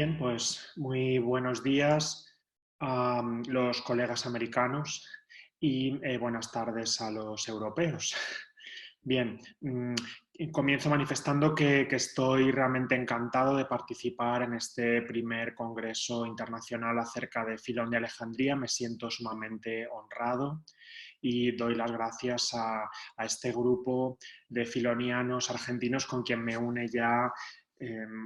Bien, pues muy buenos días a los colegas americanos y buenas tardes a los europeos. Bien, comienzo manifestando que estoy realmente encantado de participar en este primer congreso internacional acerca de Filón de Alejandría. Me siento sumamente honrado y doy las gracias a este grupo de filonianos argentinos con quien me une ya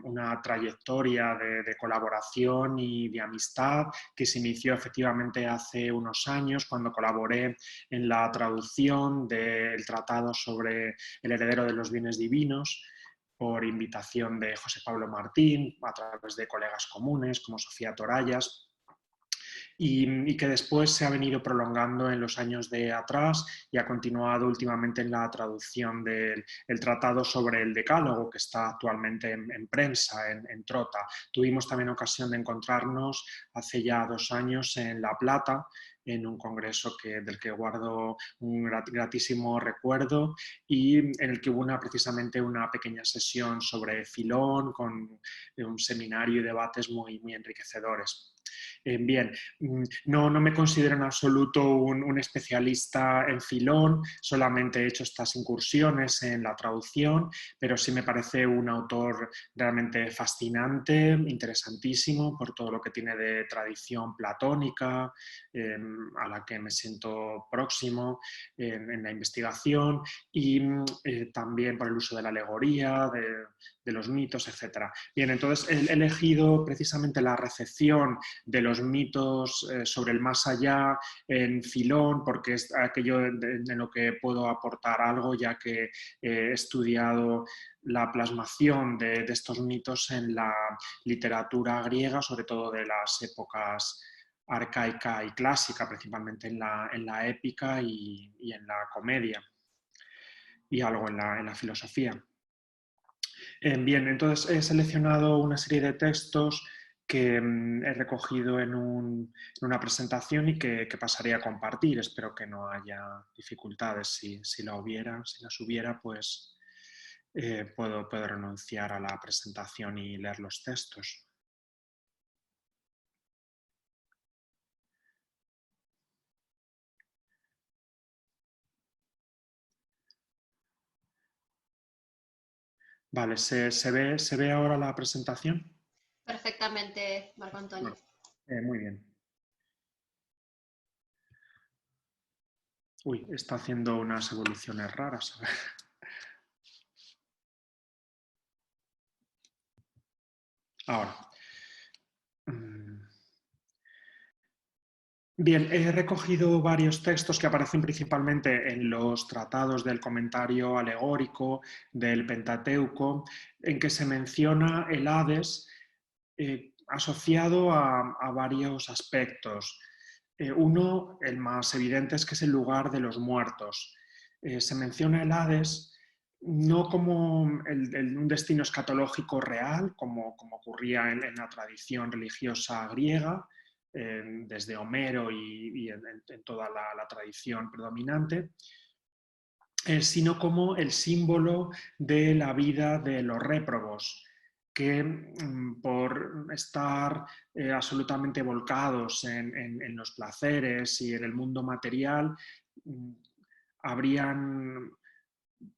una trayectoria de colaboración y de amistad que se inició efectivamente hace unos años cuando colaboré en la traducción del tratado sobre el heredero de los bienes divinos por invitación de José Pablo Martín, a través de colegas comunes como Sofía Torallas, y que después se ha venido prolongando en los años de atrás y ha continuado últimamente en la traducción del tratado sobre el decálogo que está actualmente en prensa, en Trota. Tuvimos también ocasión de encontrarnos hace ya 2 años en La Plata, en un congreso del que guardo un gratísimo recuerdo y en el que hubo precisamente una pequeña sesión sobre Filón con un seminario y debates muy, muy enriquecedores. Bien, no me considero en absoluto un especialista en Filón, solamente he hecho estas incursiones en la traducción, pero sí me parece un autor realmente fascinante, interesantísimo por todo lo que tiene de tradición platónica, a la que me siento próximo en la investigación y también por el uso de la alegoría, de los mitos, etc. Bien, entonces he elegido precisamente la recepción de los mitos sobre el más allá en Filón, porque es aquello en lo que puedo aportar algo, ya que he estudiado la plasmación de estos mitos en la literatura griega, sobre todo de las épocas arcaica y clásica, principalmente en la épica y en la comedia, y algo en la filosofía. Bien, entonces he seleccionado una serie de textos que he recogido en una presentación y que pasaré a compartir. Espero que no haya dificultades. Si las hubiera, pues puedo renunciar a la presentación y leer los textos. Vale, ¿se ve ahora la presentación? Perfectamente, Marco Antonio. Bueno, muy bien. Uy, está haciendo unas evoluciones raras. Ahora. Bien, he recogido varios textos que aparecen principalmente en los tratados del comentario alegórico del Pentateuco, en que se menciona el Hades asociado a varios aspectos. Uno, el más evidente, es que es el lugar de los muertos. Se menciona el Hades no como un destino escatológico real, como ocurría en la tradición religiosa griega, desde Homero y en toda la tradición predominante, sino como el símbolo de la vida de los réprobos, que por estar absolutamente volcados en los placeres y en el mundo material, habrían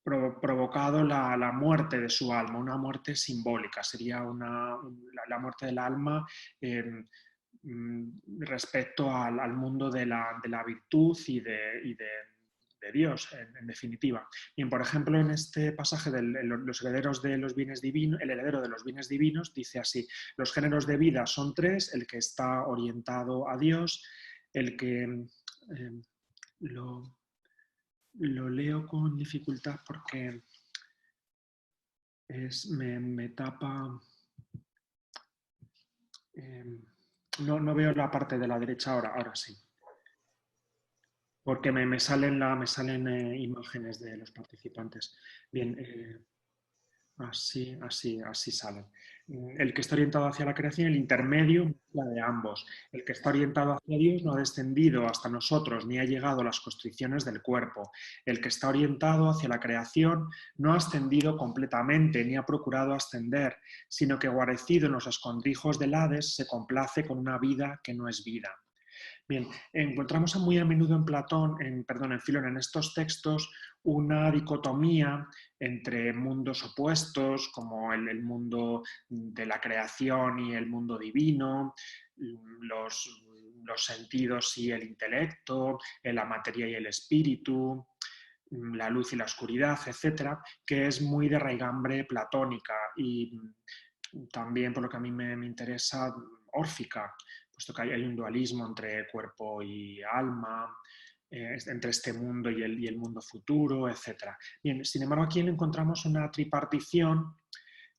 provocado la muerte de su alma, una muerte simbólica, sería la muerte del alma respecto al mundo de la virtud y de Dios, en definitiva. Bien, por ejemplo, en este pasaje de los herederos de los bienes divinos, el heredero de los bienes divinos dice así: los géneros de vida son 3, el que está orientado a Dios, el que lo, lo leo con dificultad porque me tapa. No veo la parte de la derecha ahora sí. Porque me salen imágenes de los participantes. Bien, así sale. El que está orientado hacia la creación, el intermedio, la de ambos. El que está orientado hacia Dios no ha descendido hasta nosotros ni ha llegado a las constricciones del cuerpo. El que está orientado hacia la creación no ha ascendido completamente ni ha procurado ascender, sino que guarecido en los escondrijos del Hades se complace con una vida que no es vida. Bien, encontramos muy a menudo en Platón, en Filón, en estos textos, una dicotomía entre mundos opuestos, como el mundo de la creación y el mundo divino, los sentidos y el intelecto, la materia y el espíritu, la luz y la oscuridad, etcétera, que es muy de raigambre platónica y también, por lo que a mí me interesa, órfica, puesto que hay un dualismo entre cuerpo y alma, entre este mundo y el mundo futuro, etc. Bien, sin embargo, aquí encontramos una tripartición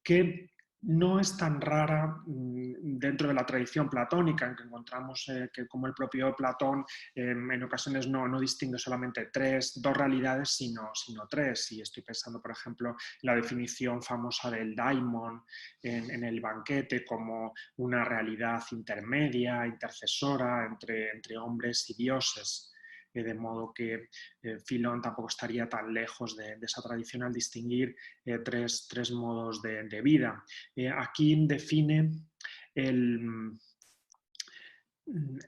que no es tan rara dentro de la tradición platónica, en que encontramos que como el propio Platón en ocasiones no distingue solamente dos realidades, sino tres. Y estoy pensando, por ejemplo, en la definición famosa del daimon en el banquete como una realidad intermedia, intercesora entre hombres y dioses. De modo que Filón tampoco estaría tan lejos de esa tradición al distinguir tres modos de vida. Aquí define el,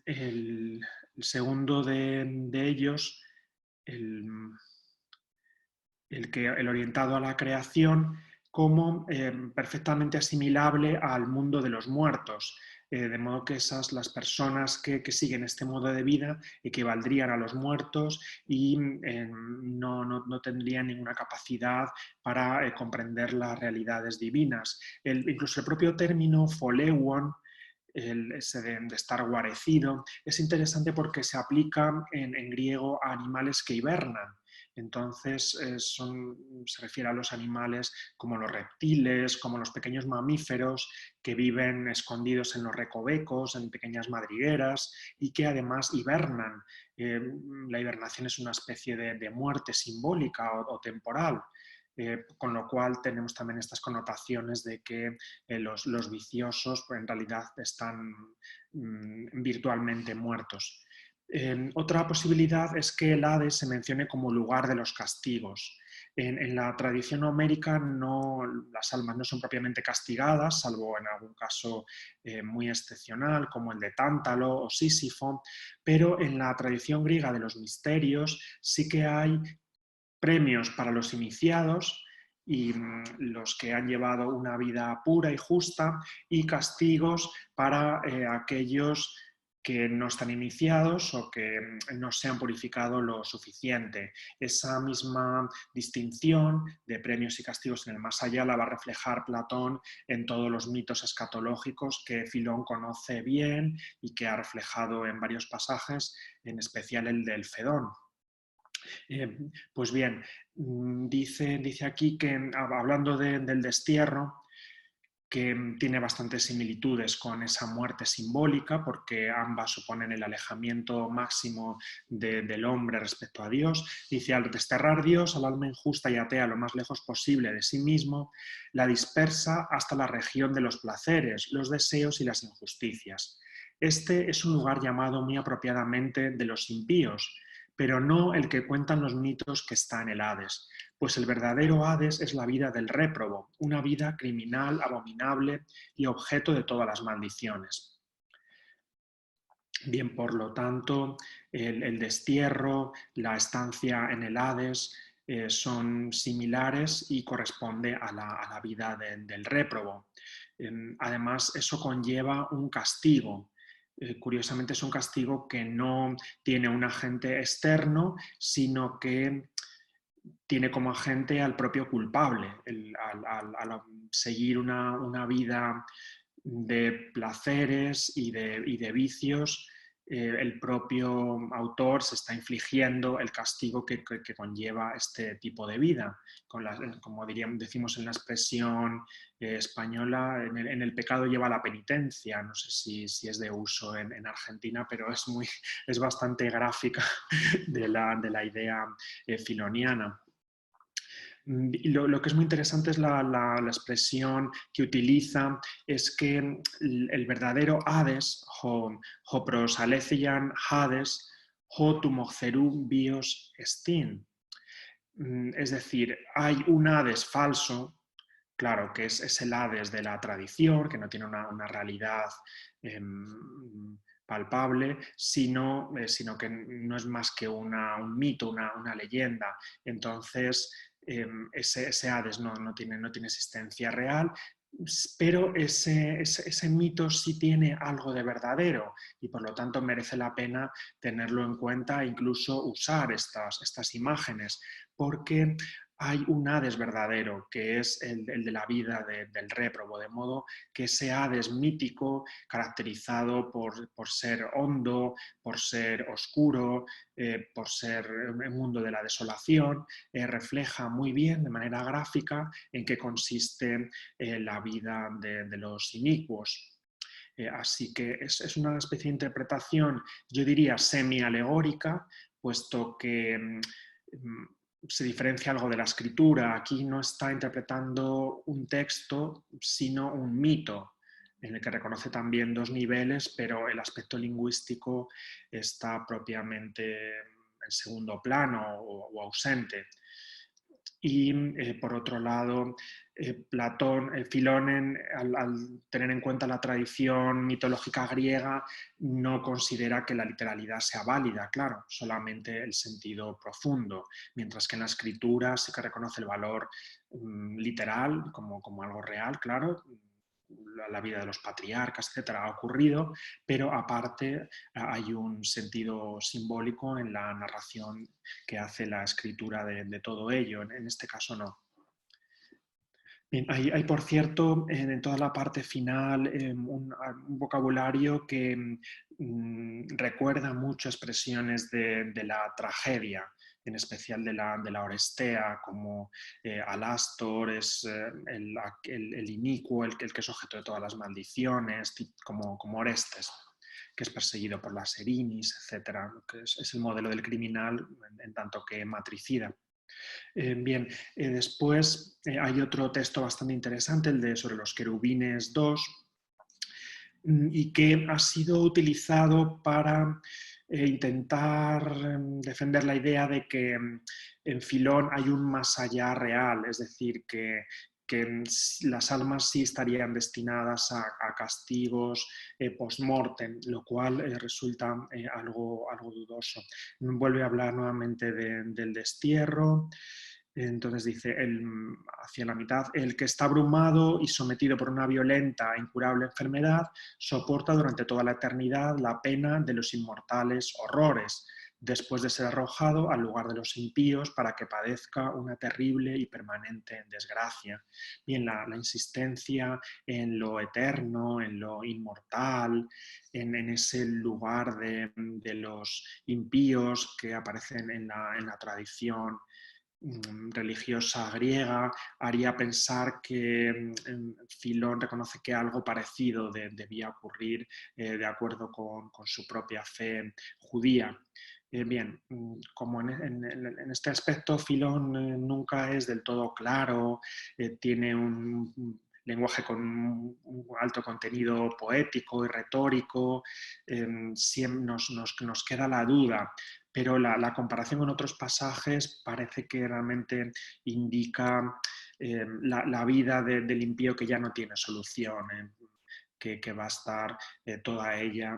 el segundo de ellos, el, el orientado a la creación, como perfectamente asimilable al mundo de los muertos. De modo que las personas que siguen este modo de vida equivaldrían a los muertos y no tendrían ninguna capacidad para comprender las realidades divinas. Incluso el propio término foleuon, ese de estar guarecido, es interesante porque se aplica en griego a animales que hibernan. Entonces, se refiere a los animales como los reptiles, como los pequeños mamíferos que viven escondidos en los recovecos, en pequeñas madrigueras y que además hibernan. La hibernación es una especie de muerte simbólica o temporal. Con lo cual tenemos también estas connotaciones de que los viciosos pues, en realidad están virtualmente muertos. Otra posibilidad es que el Hades se mencione como lugar de los castigos. En la tradición homérica las almas no son propiamente castigadas, salvo en algún caso muy excepcional, como el de Tántalo o Sísifo, pero en la tradición griega de los misterios sí que hay premios para los iniciados y los que han llevado una vida pura y justa y castigos para aquellos que no están iniciados o que no se han purificado lo suficiente. Esa misma distinción de premios y castigos en el más allá la va a reflejar Platón en todos los mitos escatológicos que Filón conoce bien y que ha reflejado en varios pasajes, en especial el del Fedón. Pues bien, dice aquí que, hablando del destierro, que tiene bastantes similitudes con esa muerte simbólica, porque ambas suponen el alejamiento máximo del hombre respecto a Dios. Dice, al desterrar Dios al alma injusta y atea lo más lejos posible de sí mismo, la dispersa hasta la región de los placeres, los deseos y las injusticias. Este es un lugar llamado muy apropiadamente de los impíos, pero no el que cuentan los mitos que está en el Hades, pues el verdadero Hades es la vida del réprobo, una vida criminal, abominable y objeto de todas las maldiciones. Bien, por lo tanto, el destierro, la estancia en el Hades son similares y corresponde a la vida del réprobo. Además, eso conlleva un castigo. Curiosamente es un castigo que no tiene un agente externo, sino que tiene como agente al propio culpable, al seguir una vida de placeres y de vicios, el propio autor se está infligiendo el castigo que conlleva este tipo de vida. Como decimos en la expresión española, en el pecado lleva la penitencia. No sé si es de uso en Argentina, pero es bastante gráfica de la idea filoniana. Y lo que es muy interesante es la expresión que utiliza, es que el verdadero Hades, ho prosalecian Hades, ho tumocerum bios estin. Es decir, hay un Hades falso, claro, que es el Hades de la tradición, que no tiene una realidad palpable, sino que no es más que un mito, una leyenda. Entonces, ese Hades no tiene existencia real, pero ese mito sí tiene algo de verdadero y por lo tanto merece la pena tenerlo en cuenta e incluso usar estas imágenes, porque hay un Hades verdadero, que es el de la vida del réprobo, de modo que ese Hades mítico, caracterizado por ser hondo, por ser oscuro, por ser el mundo de la desolación, refleja muy bien, de manera gráfica, en qué consiste la vida de los inicuos. Así que es una especie de interpretación, yo diría, semi-alegórica, puesto que se diferencia algo de la escritura. Aquí no está interpretando un texto, sino un mito, en el que reconoce también dos niveles, pero el aspecto lingüístico está propiamente en segundo plano o ausente. Y por otro lado, Filón, al tener en cuenta la tradición mitológica griega, no considera que la literalidad sea válida, claro, solamente el sentido profundo, mientras que en la escritura sí que reconoce el valor literal como algo real, claro. La vida de los patriarcas, etcétera, ha ocurrido, pero aparte hay un sentido simbólico en la narración que hace la escritura de todo ello. En este caso no. Bien, hay, por cierto, en toda la parte final un vocabulario que recuerda mucho expresiones de la tragedia, en especial de la Orestea, como Alastor es el inicuo, el que es objeto de todas las maldiciones, como Orestes, que es perseguido por las Erinis, etc., que es el modelo del criminal en tanto que matricida. Bien, después hay otro texto bastante interesante, el de sobre los querubines 2, y que ha sido utilizado para intentar defender la idea de que en Filón hay un más allá real, es decir, que las almas sí estarían destinadas a castigos post-mortem, lo cual resulta algo dudoso. Vuelve a hablar nuevamente del destierro. Entonces dice, hacia la mitad, el que está abrumado y sometido por una violenta e incurable enfermedad soporta durante toda la eternidad la pena de los inmortales horrores, después de ser arrojado al lugar de los impíos para que padezca una terrible y permanente desgracia. Bien, la insistencia en lo eterno, en lo inmortal, en ese lugar de los impíos que aparecen en la tradición religiosa griega, haría pensar que Filón reconoce que algo parecido debía ocurrir de acuerdo con su propia fe judía. Bien, como en este aspecto Filón nunca es del todo claro, tiene un lenguaje con un alto contenido poético y retórico, nos queda la duda, pero la comparación con otros pasajes parece que realmente indica la vida del impío que ya no tiene solución, que va a estar toda ella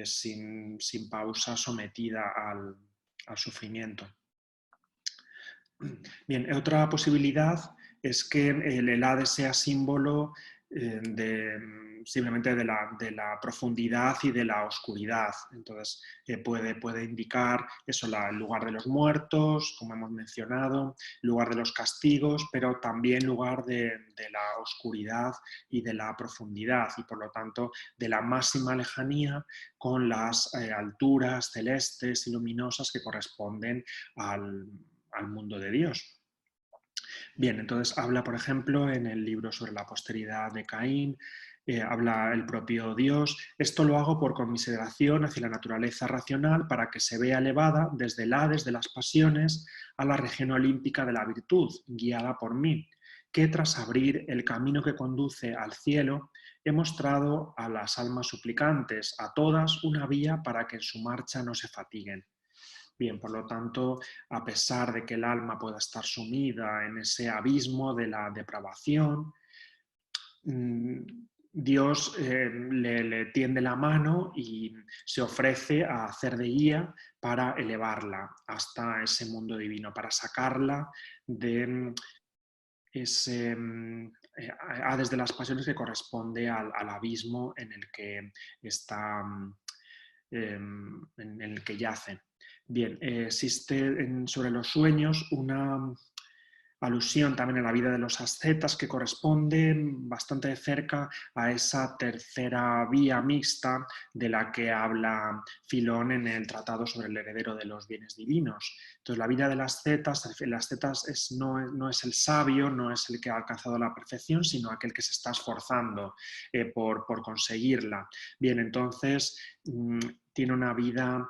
sin pausa sometida al sufrimiento. Bien, otra posibilidad es que el Hades sea símbolo simplemente de la profundidad y de la oscuridad. Entonces puede indicar eso, el lugar de los muertos, como hemos mencionado, lugar de los castigos, pero también lugar de la oscuridad y de la profundidad, y por lo tanto de la máxima lejanía con las alturas celestes y luminosas que corresponden al mundo de Dios. Bien, entonces habla, por ejemplo, en el libro sobre la posteridad de Caín, habla el propio Dios: esto lo hago por conmiseración hacia la naturaleza racional, para que se vea elevada desde el Hades de las pasiones a la región olímpica de la virtud, guiada por mí, que tras abrir el camino que conduce al cielo, he mostrado a las almas suplicantes, a todas, una vía para que en su marcha no se fatiguen. Bien, por lo tanto, a pesar de que el alma pueda estar sumida en ese abismo de la depravación, Dios le tiende la mano y se ofrece a hacer de guía para elevarla hasta ese mundo divino, para sacarla de ese Hades de las pasiones que corresponde al abismo en el que está, en el que yace. Bien, existe sobre los sueños una alusión también a la vida de los ascetas que corresponde bastante de cerca a esa tercera vía mixta de la que habla Filón en el Tratado sobre el heredero de los bienes divinos. Entonces, la vida del asceta no es el sabio, no es el que ha alcanzado la perfección, sino aquel que se está esforzando por conseguirla. Bien, entonces tiene una vida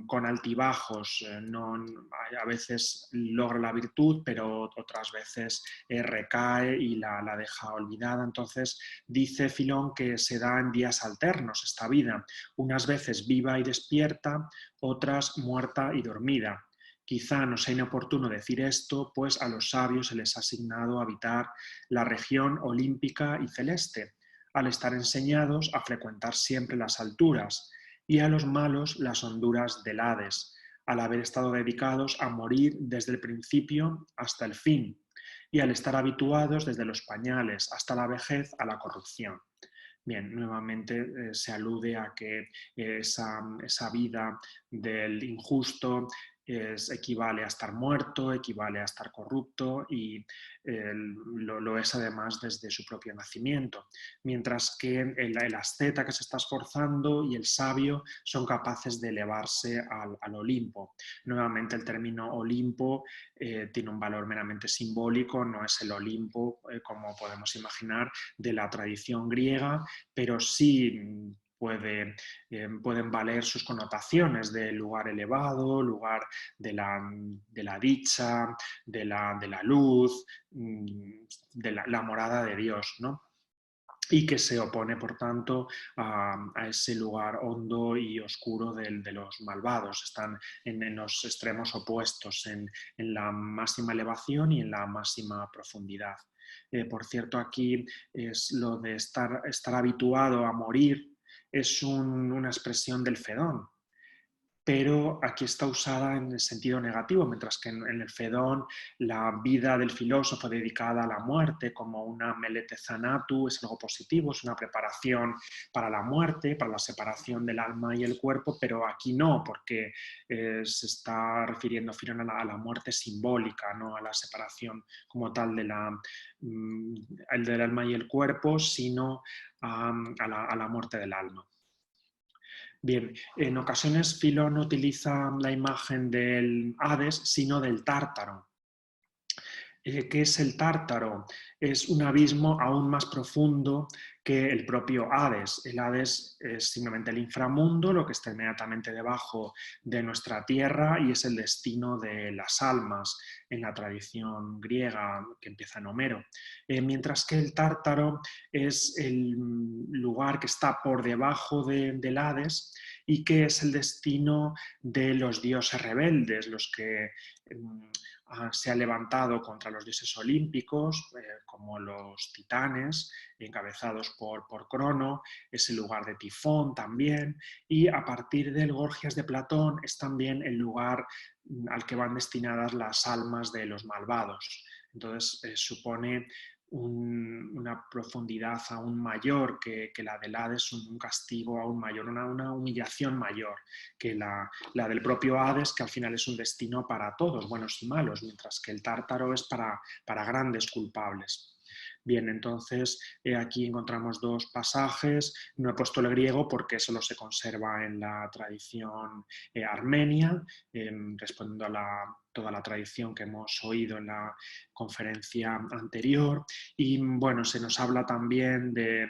con altibajos, a veces logra la virtud, pero otras veces recae y la deja olvidada. Entonces dice Filón que se da en días alternos esta vida, unas veces viva y despierta, otras muerta y dormida. Quizá no sea inoportuno decir esto, pues a los sabios se les ha asignado habitar la región olímpica y celeste, al estar enseñados a frecuentar siempre las alturas, y a los malos las honduras del Hades, al haber estado dedicados a morir desde el principio hasta el fin, y al estar habituados desde los pañales hasta la vejez a la corrupción. Bien, nuevamente se alude a que esa vida del injusto equivale a estar muerto, equivale a estar corrupto y lo es además desde su propio nacimiento. Mientras que el asceta que se está esforzando y el sabio son capaces de elevarse al Olimpo. Nuevamente el término Olimpo tiene un valor meramente simbólico, no es el Olimpo como podemos imaginar de la tradición griega, pero sí pueden valer sus connotaciones de lugar elevado, lugar de la dicha, de la luz, de la morada de Dios, ¿no? Y que se opone, por tanto, a ese lugar hondo y oscuro de los malvados. Están en los extremos opuestos, en la máxima elevación y en la máxima profundidad. Por cierto, aquí es lo de estar habituado a morir, es una expresión del Fedón, pero aquí está usada en el sentido negativo, mientras que en el Fedón la vida del filósofo dedicada a la muerte como una melete zanatu es algo positivo, es una preparación para la muerte, para la separación del alma y el cuerpo, pero aquí no, porque se está refiriendo Filón a la muerte simbólica, no a la separación como tal del alma y el cuerpo, sino a la muerte del alma. Bien, en ocasiones Filón no utiliza la imagen del Hades, sino del Tártaro. ¿Qué es el Tártaro? Es un abismo aún más profundo que el propio Hades. El Hades es simplemente el inframundo, lo que está inmediatamente debajo de nuestra tierra y es el destino de las almas en la tradición griega que empieza en Homero. Mientras que el Tártaro es el lugar que está por debajo del Hades y que es el destino de los dioses rebeldes, los que se han levantado contra los dioses olímpicos, como los titanes, encabezados por Crono, es el lugar de Tifón también, y a partir del Gorgias de Platón es también el lugar al que van destinadas las almas de los malvados. Entonces supone una profundidad aún mayor que la del Hades, un castigo aún mayor, una humillación mayor que la del propio Hades, que al final es un destino para todos, buenos y malos, mientras que el Tártaro es para grandes culpables. Bien, entonces aquí encontramos dos pasajes. No he puesto el griego porque solo se conserva en la tradición armenia, respondiendo a toda la tradición que hemos oído en la conferencia anterior. Y bueno, se nos habla también de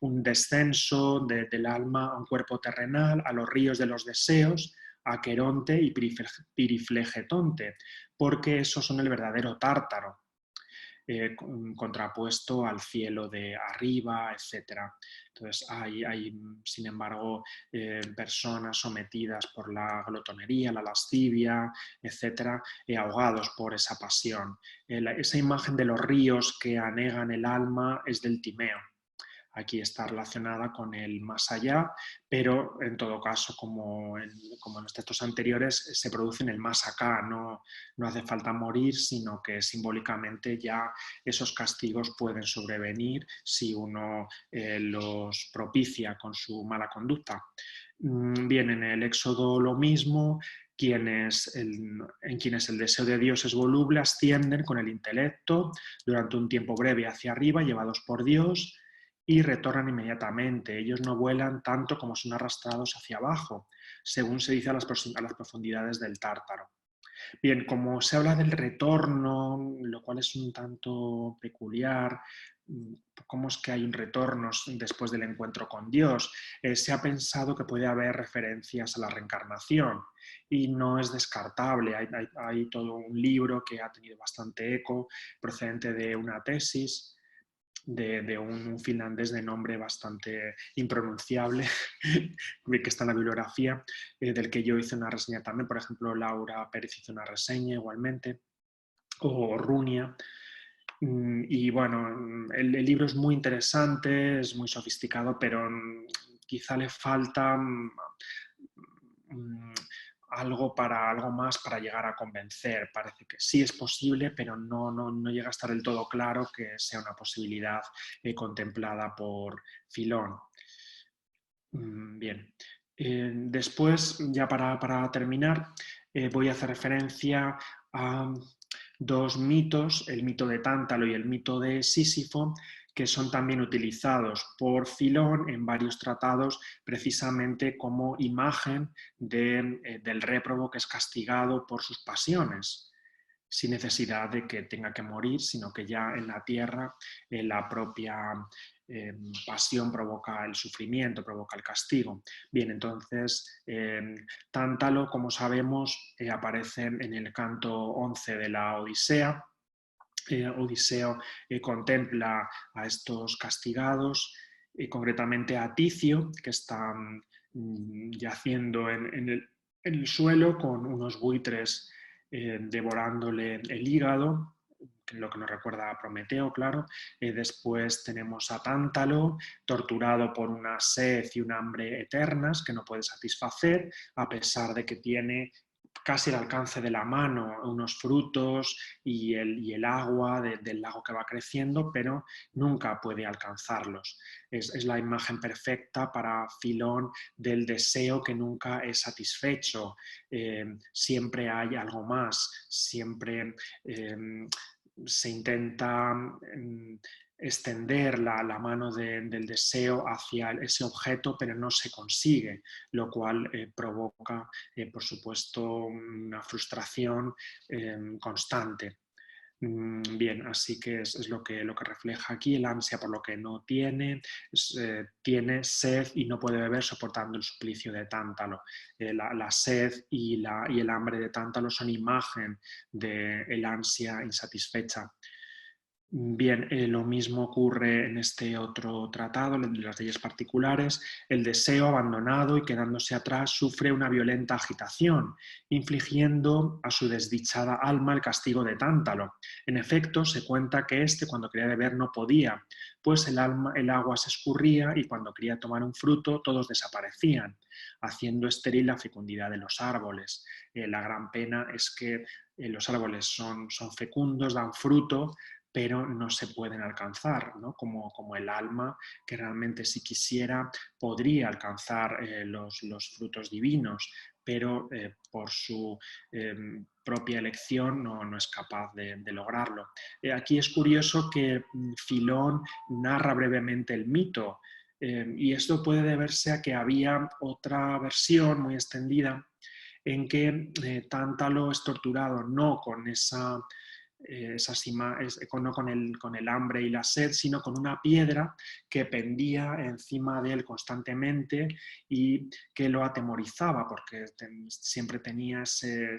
un descenso del alma a un cuerpo terrenal, a los ríos de los deseos, a Queronte y Piriflegetonte, porque esos son el verdadero Tártaro, contrapuesto al cielo de arriba, etc. Entonces hay sin embargo, personas sometidas por la glotonería, la lascivia, etc., ahogados por esa pasión. Esa imagen de los ríos que anegan el alma es del Timeo. Aquí está relacionada con el más allá, pero en todo caso, como en los textos anteriores, se produce en el más acá. No hace falta morir, sino que simbólicamente ya esos castigos pueden sobrevenir si uno los propicia con su mala conducta. Bien, en el Éxodo lo mismo. En quienes el deseo de Dios es voluble ascienden con el intelecto durante un tiempo breve hacia arriba, llevados por Dios, y retornan inmediatamente. Ellos no vuelan tanto como son arrastrados hacia abajo, según se dice a las profundidades del Tártaro. Bien, como se habla del retorno, lo cual es un tanto peculiar, ¿cómo es que hay un retorno después del encuentro con Dios? Se ha pensado que puede haber referencias a la reencarnación y no es descartable. Hay todo un libro que ha tenido bastante eco procedente de una tesis de un finlandés de nombre bastante impronunciable, que está en la bibliografía, del que yo hice una reseña también. Por ejemplo, Laura Pérez hizo una reseña igualmente, o Runia. Y bueno, el libro es muy interesante, es muy sofisticado, pero quizá le falta algo más para llegar a convencer. Parece que sí es posible, pero no llega a estar del todo claro que sea una posibilidad contemplada por Filón. Bien. Después, ya para terminar, voy a hacer referencia a dos mitos, el mito de Tántalo y el mito de Sísifo, que son también utilizados por Filón en varios tratados precisamente como imagen del réprobo que es castigado por sus pasiones, sin necesidad de que tenga que morir, sino que ya en la tierra la propia pasión provoca el sufrimiento, provoca el castigo. Bien, entonces Tántalo, como sabemos, aparece en el canto 11 de la Odisea. Odiseo contempla a estos castigados, concretamente a Ticio, que está yaciendo en el suelo con unos buitres devorándole el hígado, lo que nos recuerda a Prometeo, claro. Después tenemos a Tántalo, torturado por una sed y un hambre eternas que no puede satisfacer, a pesar de que tiene casi al alcance de la mano unos frutos y el agua del lago que va creciendo, pero nunca puede alcanzarlos. Es la imagen perfecta para Filón del deseo que nunca es satisfecho. Siempre hay algo más, siempre se intenta extender la mano del deseo hacia ese objeto, pero no se consigue, lo cual provoca, por supuesto, una frustración constante. Bien, así que es lo que refleja aquí, el ansia por lo que no tiene, tiene sed y no puede beber soportando el suplicio de Tántalo. La sed y el hambre de Tántalo son imagen del ansia insatisfecha. Bien, lo mismo ocurre en este otro tratado, de las leyes particulares. El deseo abandonado y quedándose atrás sufre una violenta agitación, infligiendo a su desdichada alma el castigo de Tántalo. En efecto, se cuenta que éste, cuando quería beber, no podía, pues el agua se escurría y cuando quería tomar un fruto, todos desaparecían, haciendo estéril la fecundidad de los árboles. La gran pena es que los árboles son fecundos, dan fruto, pero no se pueden alcanzar, ¿no? Como el alma, que realmente si quisiera podría alcanzar los frutos divinos, pero por su propia elección no es capaz de lograrlo. Aquí es curioso que Filón narra brevemente el mito, y esto puede deberse a que había otra versión muy extendida en que Tántalo es torturado no con no con el hambre y la sed, sino con una piedra que pendía encima de él constantemente y que lo atemorizaba porque siempre tenía ese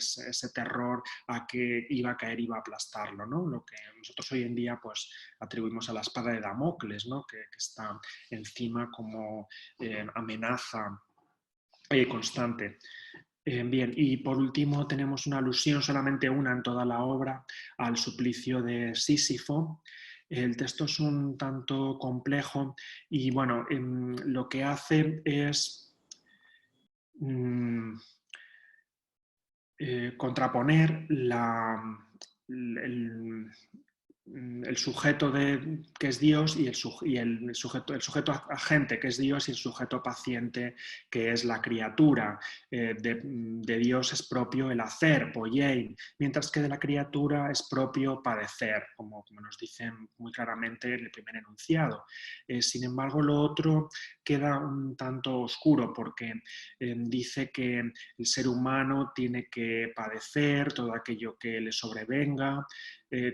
terror a que iba a caer, iba a aplastarlo, ¿no? Lo que nosotros hoy en día pues atribuimos a la espada de Damocles, ¿no? Que está encima como amenaza constante. Bien, y por último tenemos una alusión, solamente una en toda la obra, al suplicio de Sísifo. El texto es un tanto complejo y bueno, lo que hace es mm, contraponer el, el sujeto que es Dios y el sujeto agente que es Dios y el sujeto paciente que es la criatura. De Dios es propio el hacer, poiein, mientras que de la criatura es propio padecer, como nos dicen muy claramente en el primer enunciado. Sin embargo, lo otro queda un tanto oscuro porque dice que el ser humano tiene que padecer todo aquello que le sobrevenga,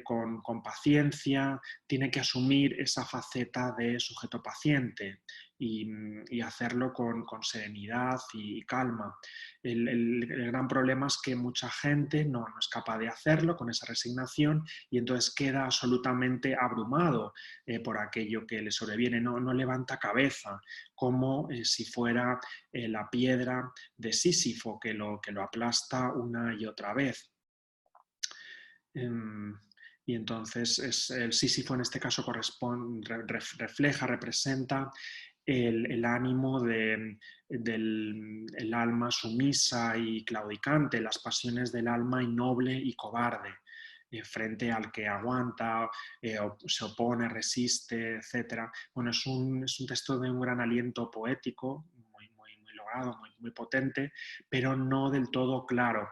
con paciencia, tiene que asumir esa faceta de sujeto paciente y hacerlo con serenidad y calma. El gran problema es que mucha gente no es capaz de hacerlo con esa resignación y entonces queda absolutamente abrumado por aquello que le sobreviene, no levanta cabeza, como si fuera la piedra de Sísifo que lo aplasta una y otra vez. Y entonces el Sísifo en este caso refleja, representa el ánimo del alma sumisa y claudicante, las pasiones del alma innoble y cobarde, frente al que aguanta, se opone, resiste, etc. Bueno, es un texto de un gran aliento poético, muy logrado, muy potente, pero no del todo claro.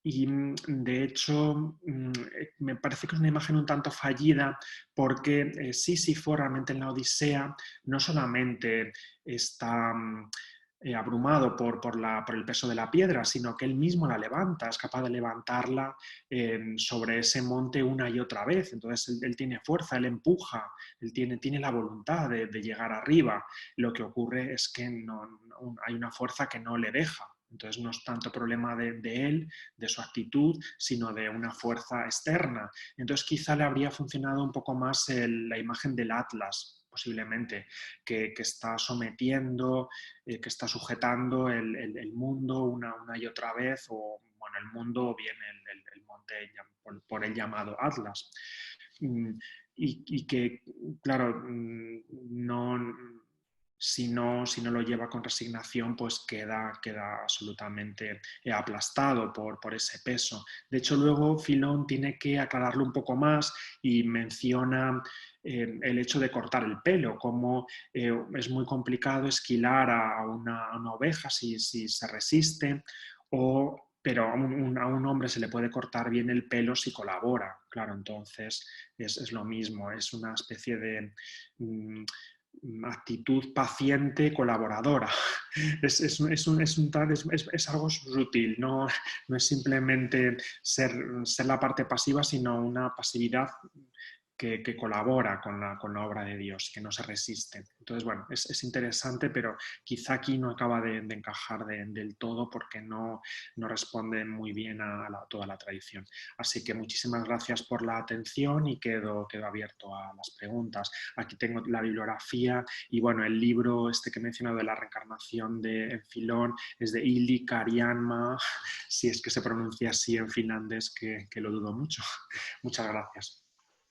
Y de hecho, me parece que es una imagen un tanto fallida porque Sísifo realmente en la Odisea no solamente está abrumado por el peso de la piedra, sino que él mismo la levanta, es capaz de levantarla sobre ese monte una y otra vez. Entonces él tiene fuerza, él empuja, él tiene la voluntad de llegar arriba. Lo que ocurre es que hay una fuerza que no le deja. Entonces no es tanto problema de él, de su actitud, sino de una fuerza externa. Entonces quizá le habría funcionado un poco más la imagen del Atlas, posiblemente, que está sometiendo, que está sujetando el mundo una y otra vez, o bueno, el mundo o bien el monte por el llamado Atlas. Y que, claro, si no lo lleva con resignación, pues queda absolutamente aplastado por ese peso. De hecho, luego Filón tiene que aclararlo un poco más y menciona el hecho de cortar el pelo, como es muy complicado esquilar a una oveja si se resiste, pero a un hombre se le puede cortar bien el pelo si colabora. Claro, entonces es lo mismo, es una especie de actitud paciente colaboradora. Es algo sutil, no es simplemente ser la parte pasiva, sino una pasividad que colabora con la obra de Dios, que no se resiste. Entonces, bueno, es interesante, pero quizá aquí no acaba de encajar del todo porque no responde muy bien a toda la tradición. Así que muchísimas gracias por la atención y quedo abierto a las preguntas. Aquí tengo la bibliografía y bueno, el libro este que he mencionado de la reencarnación de Filón es de Illi Karianma, si es que se pronuncia así en finlandés, que lo dudo mucho. Muchas gracias.